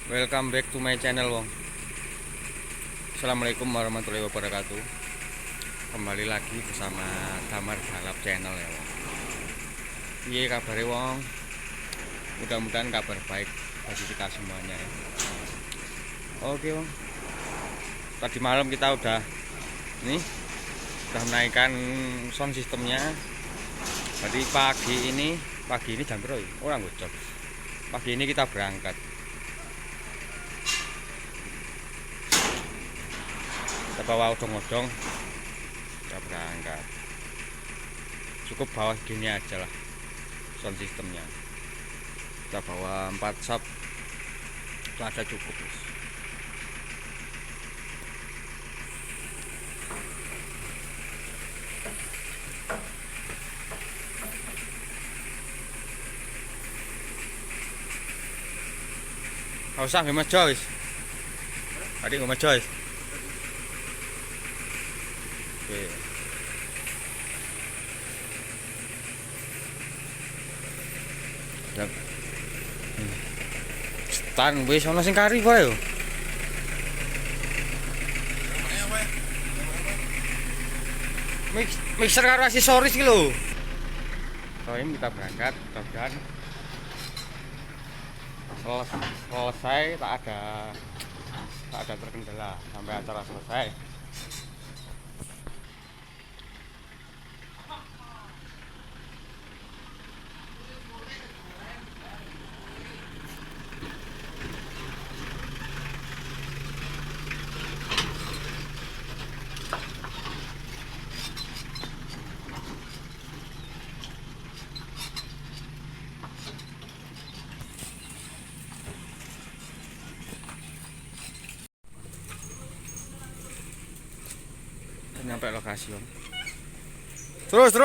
Welcome back to my channel wong. Assalamualaikum warahmatullahi wabarakatuh. Kembali lagi bersama Damar Balap channel ya wong. Iya kabare wong. Mudah-mudahan kabar baik bagi kita semuanya ya. Oke wong. Tadi malam kita udah menaikkan sound sistemnya. Jadi pagi ini jam berapa ya? Orang gocok. Pagi ini kita berangkat. Kita bawa odong-odong, kita berangkat. Cukup bawa gini aja lah sound sistemnya. Kita bawa 4 sub, itu aja cukup. Gak usah ngemas Joyce. Tadi ngemas Joyce. Oke. Stan wis ana sing kari wae yo. Mixer karo aksesoris iki lho. Soalnya kita berangkat, mudah-mudahan selesai tak ada terkendala sampai acara selesai. Nyampe lokasi om. Terus.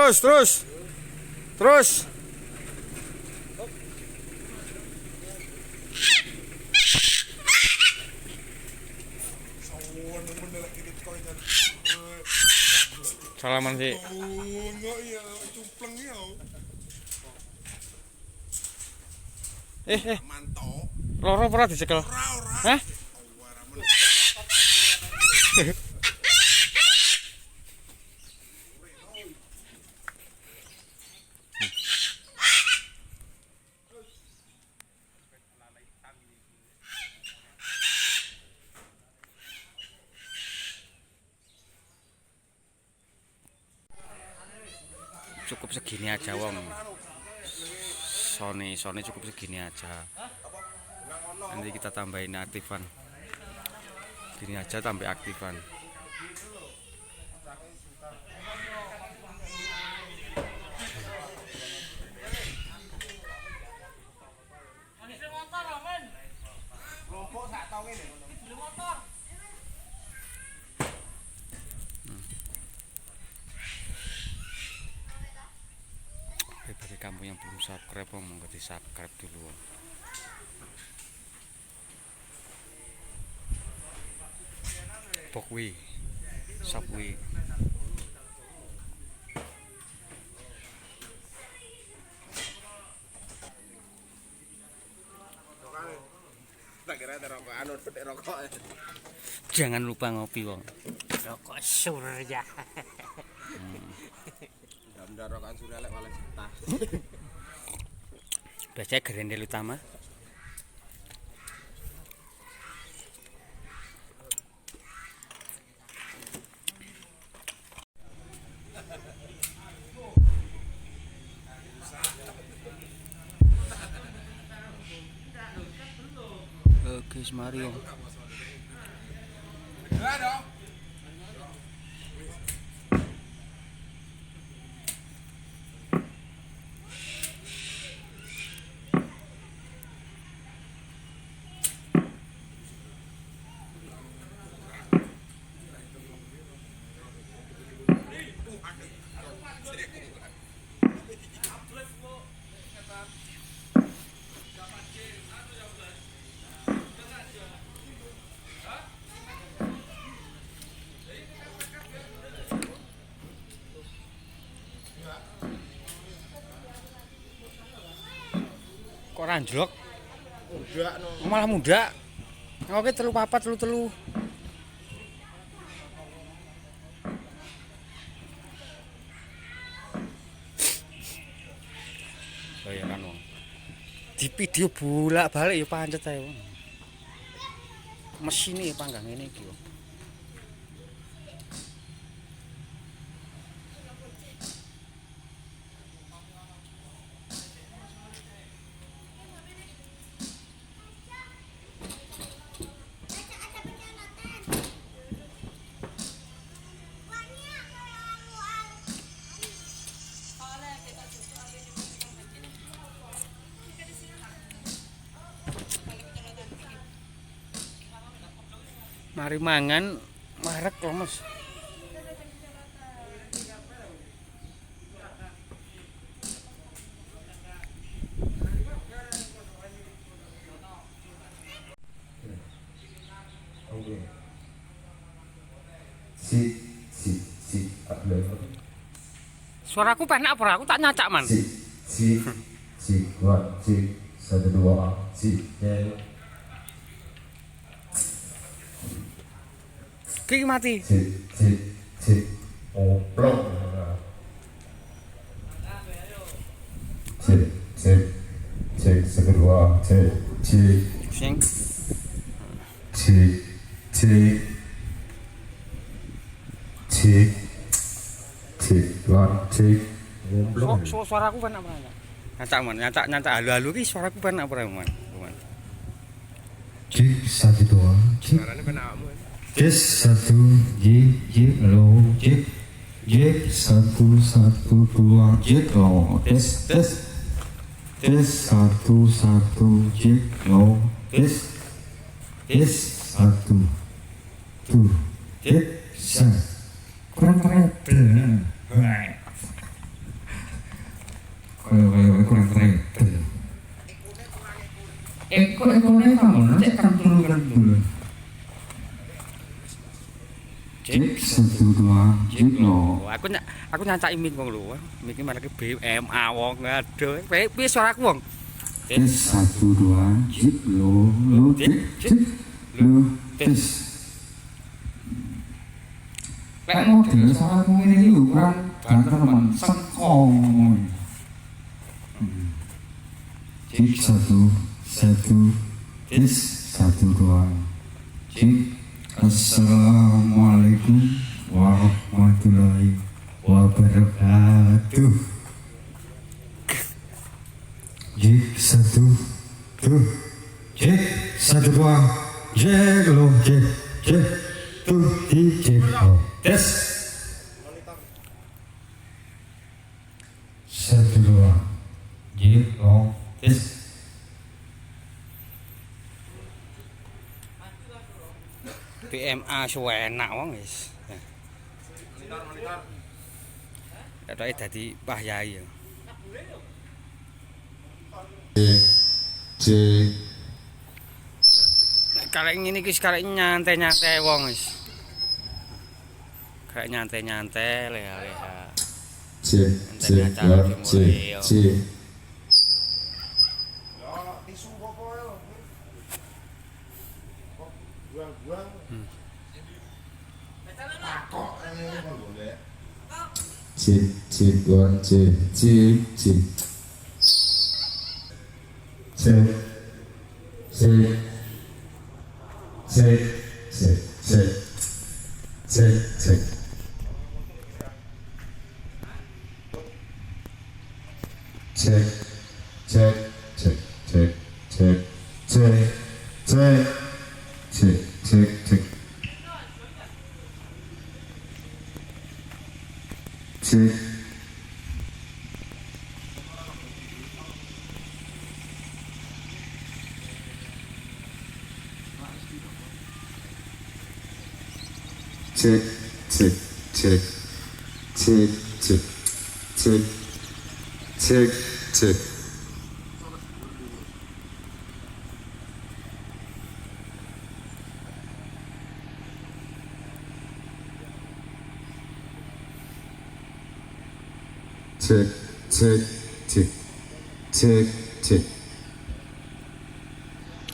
Salaman sih. Loro ora dicekel. Hah? Cukup segini aja wong. Sony cukup segini aja. Nanti kita tambahin aktifan. Gini aja tambah aktifan. Bagi kamu yang belum subscribe, monggo di subscribe dulu. Pokwi, subwi. Jangan lupa ngopi wong. Rokok surya. Rokokan surya lek oleh juta. Baca gerendel utama. Oke, Mario. Kok ranjlok? Muda no. Malah muda. Oke, telu papat, telu telu. Oh ya kan wong. Di video bolak-balik ya pancet ae wong. Mesin iki panggang ngene iki. Mari mangan marek lemes. Si Suaraku penak apa aku tak nyacak man. dua, satu dua, ya. Ki mati. Oplok. Kedua, Sing. Suaraku penak apa? Nyacak man, nyacak halu-halu ki suaraku penak apa man. Cek satu dua, Suaranya penakmu. cek satu, lo, cek satu dua, lo, tes satu lo, tes satu tuh, kurang keren. Kurang keren. Ekornya kamu cek kan dulu. Cek satu dua, lo. Aku nyacak imik wong lho. Miki marake BMA wong aduh. Piye suaraku wong? Tes satu dua, lo, tes. Kayak model suara aku ini lu kurang banter man, sekong. Cek satu, tes satu dua, cek. Assalamualaikum warahmatullahi wabarakatuh. Cek satu, cek satu dua, cek lo, cek tuh, cek lo, tes satu dua, cek lo, tes. BMA suwenak wong wis. Ketoke dadi pahyai ya. Karek ngene iki karek nyantai-nyantai wong wis. Karek nyantai-nyantai leha-leha. Cek.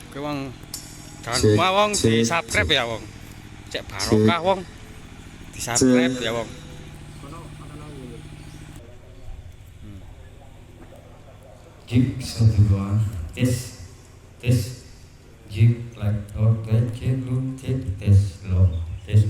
Kowe wong Jangan lupa wong di subscribe ya wong. Cek barokah wong. Di subscribe ya wong. Jig satu dua tes tes jig like cek lu tes lo tes.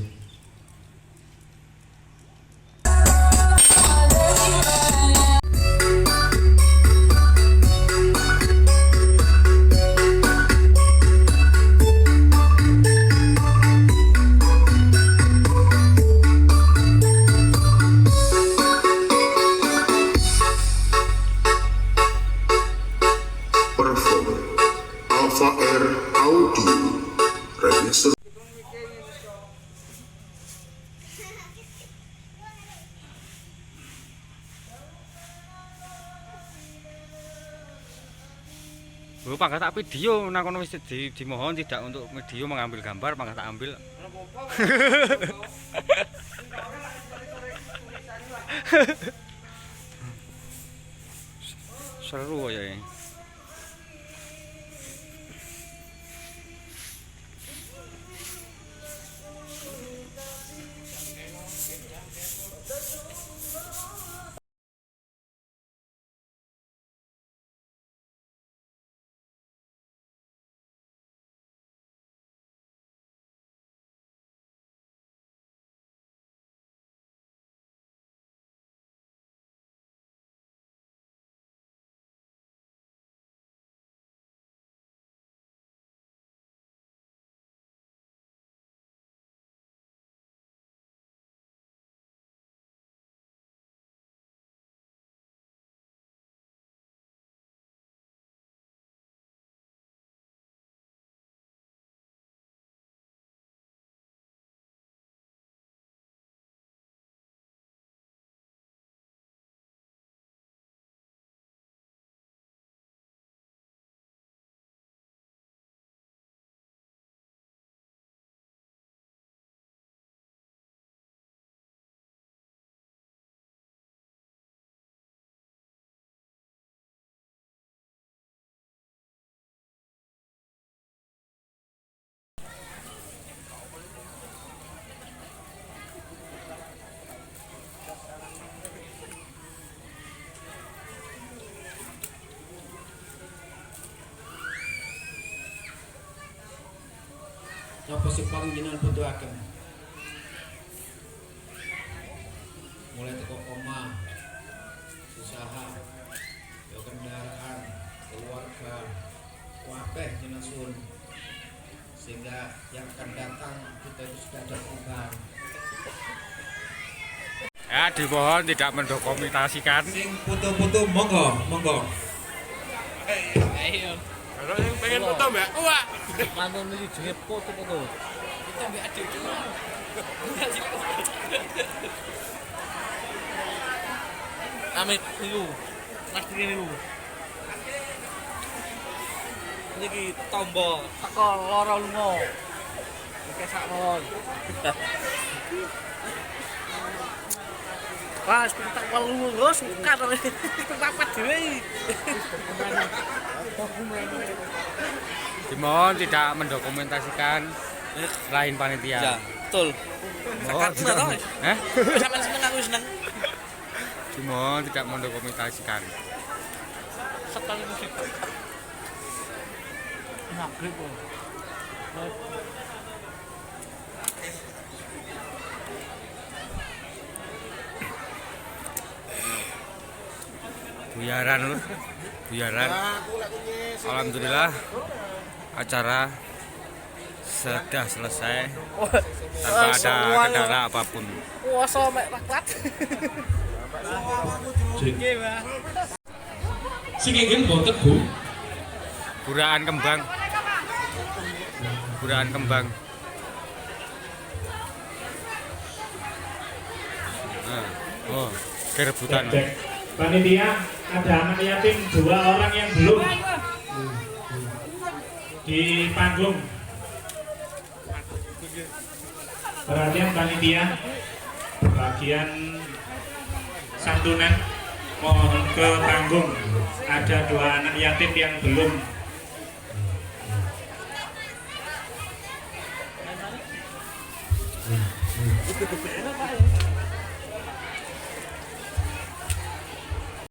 Alpha Air Audio Remixer. Lho pangkat tak video nang kono wis dimohon tidak untuk video mengambil gambar, pangkat tak ambil. Seru ya ini. Napa sing paling jenengan butuhaken? Mulai teko omah, usaha, ya kendaraan, keluarga, kabeh jenengan suwun. Sehingga yang akan datang kita itu sudah ada perubahan. Ya dimohon tidak mendokumentasikan. Sing foto-foto monggo, monggo. Ayo. Kalau yang pengen foto mbak, wah. Mantan ini jenenge foto-foto. Kita mbak adik itu. Amit niku. Mas niku. Niki tombo teko lara lunga. Iki sak mawon. Wah, tak welu lho suka to. Papat dhewe. Dimohon tidak mendokumentasikan lain panitia. Ya, betul. Dimohon tidak. Sampeyan seneng aku seneng. Dimohon tidak mendokumentasikan. Sekali musik. Maghrib kok. Buyaran lur. Buyaran. Alhamdulillah acara sudah selesai tanpa ada kendala apapun. Puasa mek raklat. Nggih, Mbak. Sing nggen boten, Bu. Buraan kembang. Buraan kembang. Nah, oh, kerebutan. Panitia ada anak yatim 2 orang yang belum di panggung. Perhatian panitia, bagian santunan mohon ke panggung. Ada 2 anak yatim yang belum. Hmm.